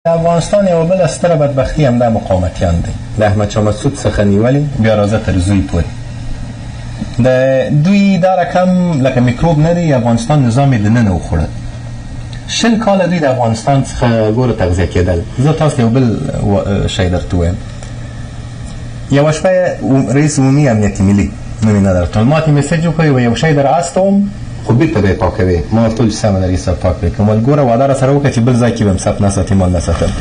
افغانستان یو بل ستره بدبختی هم د مقاومتیان دی. د احمد شاه مسعود څخه نیولې بیا راځه تر زوی پورې د دوی دا رقم لکه میکروب نه دی. افغانستان نظام یې دننه وخوړل. 20 کاله دوی د افغانستان څخه ګوره تغذیه کېدل. زه تاسو یو بل شی درته وایم. یوه شپه رئیس عمومي امنیت ملي نوم یې نه درته ما ته میسج وکړ یو شی در استوم خو بیرته به یې پاکوي. ما ورته وویل چې سمه ده رئیس صاحب پاک به یې کړم. ویل ګوره وعده راسره وکړه چې بل ځای کې به م ثبت نه ساتي مال نه ساتم.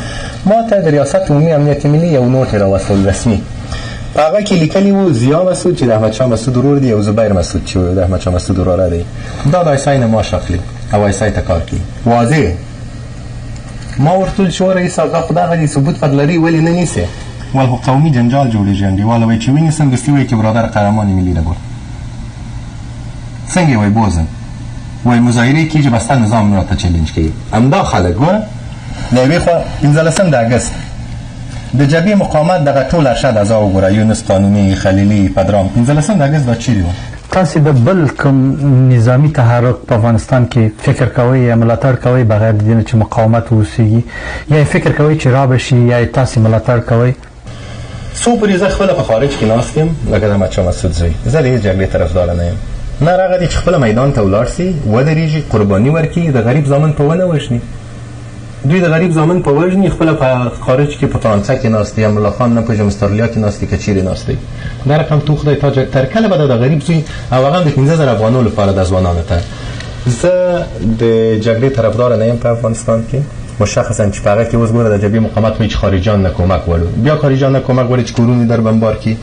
ما ته د ریاست عمومي امنیت ملي یو نوټ یې راوستل رسمي. په هغه کې لیکلي وو ضیا مسعود چې د احمدشاه مسعود ورور دی او زبیر مسعود چې د احمدشاه مسعود وراره دی دا د ایسای نه معاش اخلي او ایسای ته کار کوي. واضح ما ورته وویل چې رئیس صاحب دا خو دغه دي ثبوت قد لري ولې نه نیسې؟ ویل خو قومي جنجال جوړېږي انډیواله وایي چې ونیسم دستي وایي چې برادر قهرمان ملي ده ګوره څنګه وایي بوزم وایي مظاهرې کېږي بسته نظام راته چلنج کوي. همدا خلک ګوره د یوې خوا 15 د اګست د جبهې مقاومت دغه ټول ارشد اعضا وګوره یونس قانوني خلیلي پدرام 15 د اګست دا چیرې وو؟ تاسې د بل کوم نظامی تحرک په افغانستان کې فکر کوئ یا ملاتړ کوئ بغیر د دې نه چې مقاومت وسیږي یا فکر کوئ چې را بشي یا تاسې ملاتړ کوئ؟ څو پورې زه خپله په خارج کې ناست یم لکه د احمدشاه مسعود زوی زه د هېڅ جګړې طرفداره نه یم. نه هغه دی چې خپله میدان ته ولاړ سي ودرېږي قرباني ورکړي د غریب زامن په ونه وژني. دوی د غریب زامن په وژني خپله په خارج کې په فرانسه کې ناست دی یا ملا خان نه پوهېږم استرالیا کې ناست دی که چیرې ناست دی. دا رقم تو خدای تا تر کله به د غریب زوی او هغه هم د 15000 افغانو لپاره د ځوانانو ته. زه د جګړې طرفداره نه یم په افغانستان کې مشخصا چې په هغه کې اوس ګوره د جبهې مقاومت وایي چې خارجیان نه کمک وړو بیا خارجیان نه کمک وړي چې کورونه در بمبار کړي